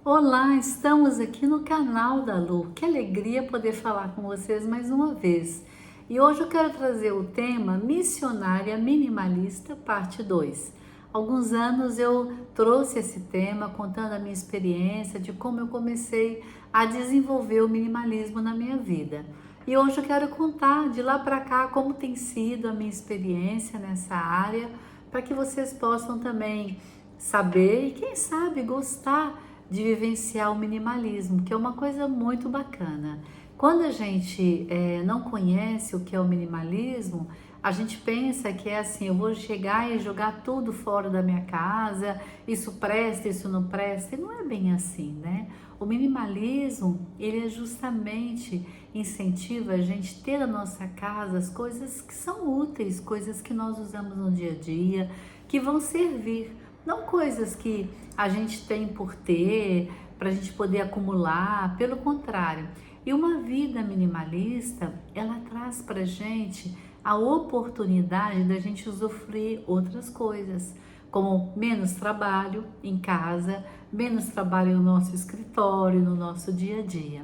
Olá, estamos aqui no canal da Lu. Que alegria poder falar com vocês mais uma vez. E hoje eu quero trazer o tema Missionária Minimalista, parte 2. Alguns anos eu trouxe esse tema contando a minha experiência de como eu comecei a desenvolver o minimalismo na minha vida. E hoje eu quero contar de lá para cá como tem sido a minha experiência nessa área, para que vocês possam também saber e quem sabe gostar de vivenciar o minimalismo, que é uma coisa muito bacana. Quando a gente não conhece o que é o minimalismo, a gente pensa que é assim, eu vou chegar e jogar tudo fora da minha casa, isso presta, isso não presta, e não é bem assim, né? O minimalismo, ele é justamente incentiva a gente ter na nossa casa as coisas que são úteis, coisas que nós usamos no dia a dia, que vão servir, não coisas que a gente tem por ter, para a gente poder acumular, pelo contrário. E uma vida minimalista, ela traz para a gente a oportunidade da gente usufruir outras coisas, como menos trabalho em casa, menos trabalho no nosso escritório, no nosso dia a dia.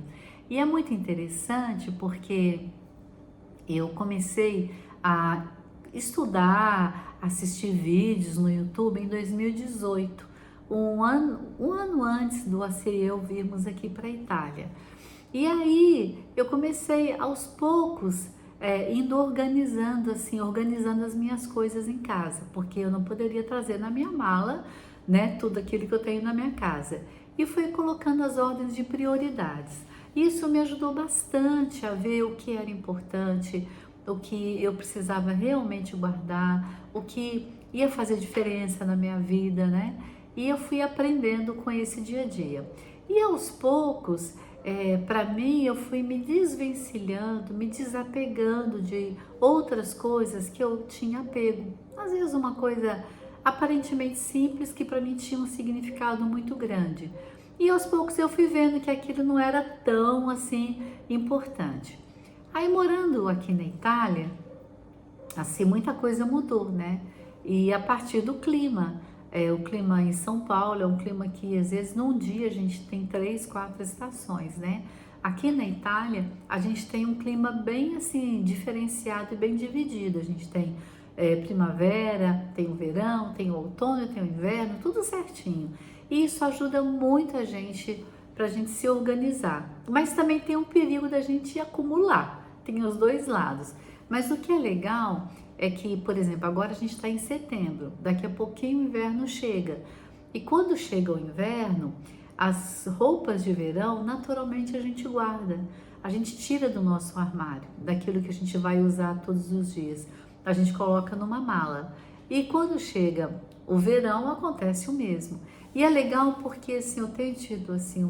E é muito interessante porque eu comecei a estudar, assistir vídeos no YouTube em 2018, um ano antes do Acer e eu virmos aqui para a Itália. E aí eu comecei aos poucos, indo organizando assim, organizando as minhas coisas em casa, porque eu não poderia trazer na minha mala, né, tudo aquilo que eu tenho na minha casa. E fui colocando as ordens de prioridades. Isso me ajudou bastante a ver o que era importante, o que eu precisava realmente guardar, o que ia fazer diferença na minha vida, né? E eu fui aprendendo com esse dia a dia. E aos poucos, para mim, eu fui me desvencilhando, me desapegando de outras coisas que eu tinha apego. Às vezes uma coisa aparentemente simples que para mim tinha um significado muito grande. E aos poucos eu fui vendo que aquilo não era tão assim importante. Aí morando aqui na Itália, assim muita coisa mudou, né? E a partir do clima, o clima em São Paulo é um clima que às vezes num dia a gente tem 3, 4 estações, né? Aqui na Itália a gente tem um clima bem assim diferenciado e bem dividido. A gente tem primavera, tem o verão, tem o outono, tem o inverno, tudo certinho. E isso ajuda muito a gente para a gente se organizar. Mas também tem um perigo da gente acumular. Tem os dois lados. Mas o que é legal é que, por exemplo, agora a gente está em setembro, daqui a pouquinho o inverno chega. E quando chega o inverno, as roupas de verão, naturalmente a gente guarda. A gente tira do nosso armário, daquilo que a gente vai usar todos os dias. A gente coloca numa mala. E quando chega o verão, acontece o mesmo. E é legal porque assim, eu tenho tido assim,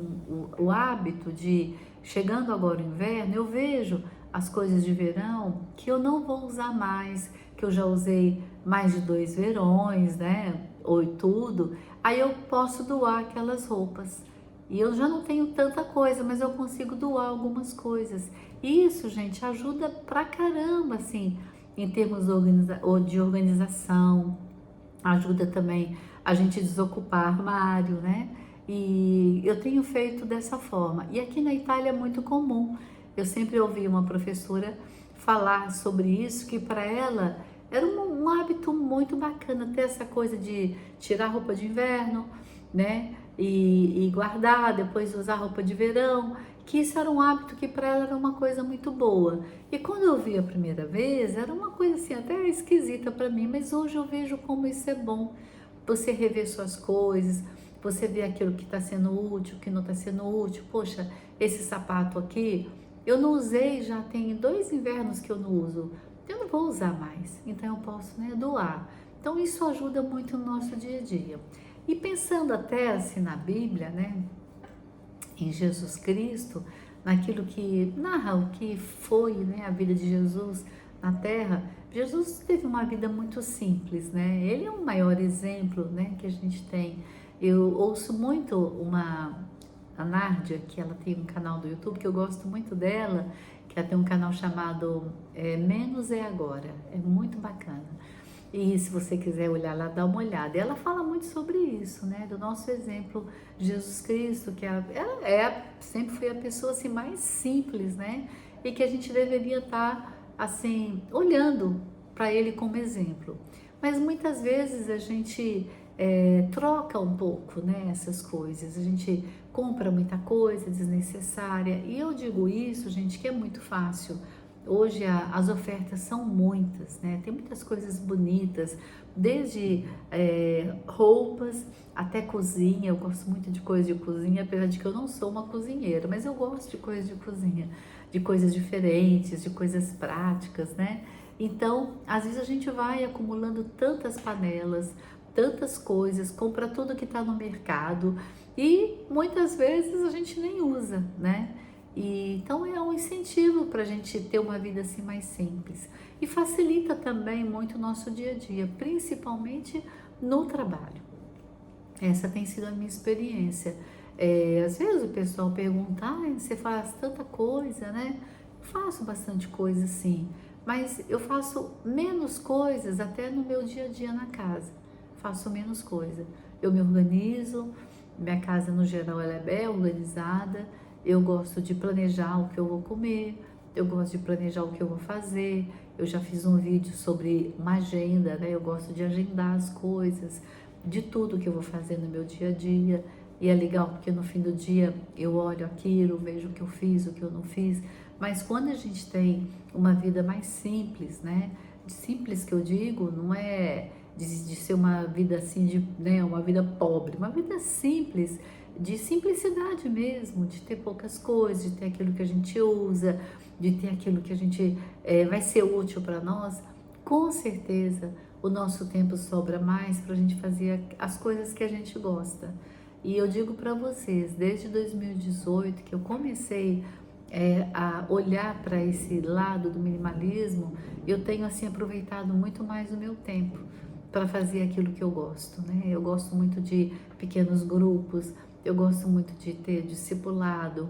o hábito de, chegando agora o inverno, eu vejo as coisas de verão que eu não vou usar mais, que eu já usei mais de 2 verões, né? Ou tudo. Aí eu posso doar aquelas roupas. E eu já não tenho tanta coisa, mas eu consigo doar algumas coisas. E isso, gente, ajuda pra caramba, assim, em termos de organização, ajuda também a gente desocupar armário, né? E eu tenho feito dessa forma. E aqui na Itália é muito comum. Eu sempre ouvi uma professora falar sobre isso, que para ela era um hábito muito bacana ter essa coisa de tirar roupa de inverno, né? E guardar, depois usar roupa de verão, que isso era um hábito que para ela era uma coisa muito boa. E quando eu vi a primeira vez, era uma coisa assim até esquisita para mim, mas hoje eu vejo como isso é bom. Você rever suas coisas, você ver aquilo que está sendo útil, que não está sendo útil. Poxa, esse sapato aqui, eu não usei, já tem 2 invernos que eu não uso. Eu não vou usar mais, então eu posso, né, doar. Então isso ajuda muito no nosso dia a dia. E pensando até assim na Bíblia, né, em Jesus Cristo, naquilo que narra o que foi, né, a vida de Jesus na Terra, Jesus teve uma vida muito simples, né? Ele é o maior exemplo, né, que a gente tem. Eu ouço muito a Nárdia, que ela tem um canal do YouTube que eu gosto muito dela, que ela tem um canal chamado Menos é Agora, é muito bacana. E se você quiser olhar lá, dá uma olhada. Ela fala muito sobre isso, né? Do nosso exemplo, Jesus Cristo, que sempre foi a pessoa assim, mais simples, né? E que a gente deveria estar assim, olhando para ele como exemplo. Mas muitas vezes a gente troca um pouco, né? Essas coisas. A gente compra muita coisa desnecessária. E eu digo isso, gente, que é muito fácil. Hoje as ofertas são muitas, né? Tem muitas coisas bonitas, desde roupas até cozinha. Eu gosto muito de coisa de cozinha, apesar de que eu não sou uma cozinheira, mas eu gosto de coisa de cozinha, de coisas diferentes, de coisas práticas, né? Então, às vezes a gente vai acumulando tantas panelas, tantas coisas, compra tudo que está no mercado e muitas vezes a gente nem usa, né? Então é um incentivo para a gente ter uma vida assim mais simples e facilita também muito o nosso dia a dia, principalmente no trabalho. Essa tem sido a minha experiência. Às vezes o pessoal pergunta, você faz tanta coisa, né? Eu faço bastante coisa sim, mas eu faço menos coisas até no meu dia a dia na casa. Faço menos coisa. Eu me organizo, minha casa no geral ela é bem organizada. Eu gosto de planejar o que eu vou comer, eu gosto de planejar o que eu vou fazer. Eu já fiz um vídeo sobre uma agenda, né? Eu gosto de agendar as coisas, de tudo que eu vou fazer no meu dia a dia. E é legal porque no fim do dia eu olho aquilo, vejo o que eu fiz, o que eu não fiz. Mas quando a gente tem uma vida mais simples, né? De simples que eu digo, não é de ser uma vida assim, né? Uma vida pobre, uma vida simples, de simplicidade mesmo, de ter poucas coisas, de ter aquilo que a gente usa, de ter aquilo que a gente vai ser útil para nós. Com certeza o nosso tempo sobra mais para a gente fazer as coisas que a gente gosta. E eu digo para vocês, desde 2018 que eu comecei a olhar para esse lado do minimalismo, eu tenho assim aproveitado muito mais o meu tempo para fazer aquilo que eu gosto, né? Eu gosto muito de pequenos grupos, eu gosto muito de ter discipulado,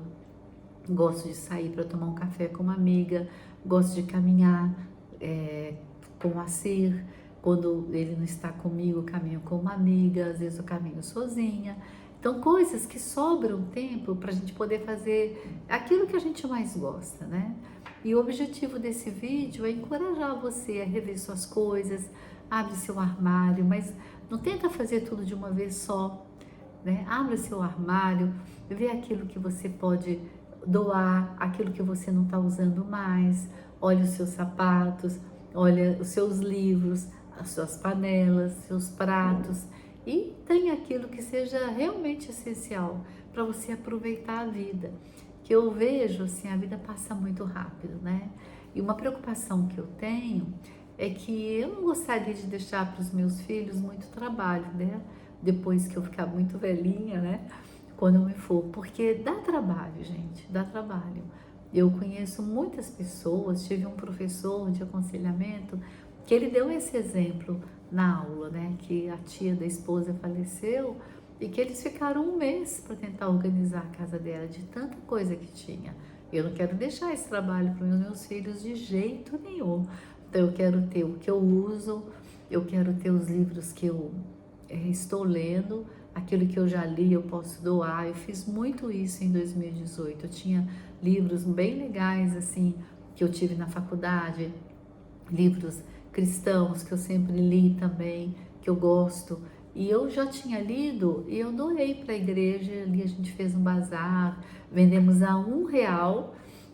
gosto de sair para tomar um café com uma amiga, gosto de caminhar com o Acir. Quando ele não está comigo, eu caminho com uma amiga, às vezes eu caminho sozinha. Então, coisas que sobram tempo para a gente poder fazer aquilo que a gente mais gosta, né? E o objetivo desse vídeo é encorajar você a rever suas coisas, abre seu armário, mas não tenta fazer tudo de uma vez só, né? Abre seu armário, vê aquilo que você pode doar, aquilo que você não está usando mais, olha os seus sapatos, olha os seus livros, as suas panelas, seus pratos e tem aquilo que seja realmente essencial para você aproveitar a vida. Que eu vejo assim, a vida passa muito rápido, né? E uma preocupação que eu tenho é que eu não gostaria de deixar para os meus filhos muito trabalho, né? Depois que eu ficar muito velhinha, né? Quando eu me for, porque dá trabalho, gente, dá trabalho. Eu conheço muitas pessoas, tive um professor de aconselhamento que ele deu esse exemplo na aula, né? Que a tia da esposa faleceu e que eles ficaram um mês para tentar organizar a casa dela de tanta coisa que tinha. Eu não quero deixar esse trabalho para os meus filhos de jeito nenhum. Então eu quero ter o que eu uso, eu quero ter os livros que eu estou lendo, aquilo que eu já li eu posso doar. Eu fiz muito isso em 2018. Eu tinha livros bem legais assim que eu tive na faculdade, livros cristãos que eu sempre li também, que eu gosto. E eu já tinha lido e eu doei para a igreja. Ali a gente fez um bazar, vendemos a R$ 1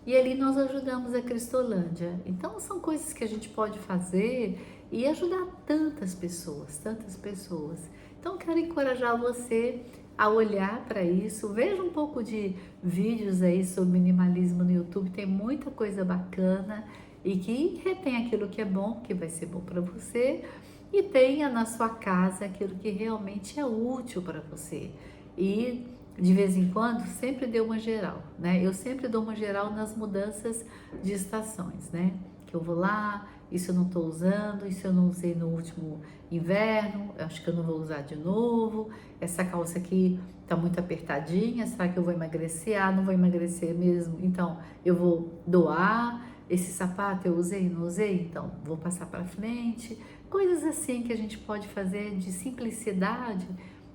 e ali nós ajudamos a Cristolândia. Então são coisas que a gente pode fazer e ajudar tantas pessoas, tantas pessoas. Então quero encorajar você a olhar para isso. Veja um pouco de vídeos aí sobre minimalismo no YouTube, tem muita coisa bacana e que retém aquilo que é bom, que vai ser bom para você, e tenha na sua casa aquilo que realmente é útil para você. E de vez em quando sempre dê uma geral, né? Eu sempre dou uma geral nas mudanças de estações, né? Que eu vou lá, isso eu não estou usando, isso eu não usei no último inverno, eu acho que eu não vou usar de novo, essa calça aqui tá muito apertadinha, será que eu vou emagrecer? Ah, não vou emagrecer mesmo, então eu vou doar. Esse sapato eu usei, não usei, então vou passar para frente. Coisas assim que a gente pode fazer de simplicidade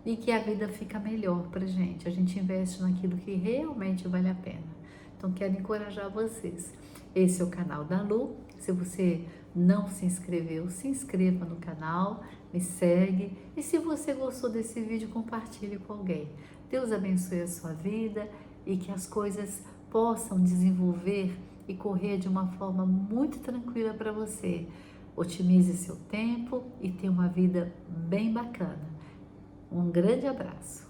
e que a vida fica melhor pra gente. A gente investe naquilo que realmente vale a pena. Então, quero encorajar vocês. Esse é o canal da Lu. Se você não se inscreveu, se inscreva no canal, me segue. E se você gostou desse vídeo, compartilhe com alguém. Deus abençoe a sua vida e que as coisas possam desenvolver e correr de uma forma muito tranquila para você. Otimize seu tempo e tenha uma vida bem bacana. Um grande abraço.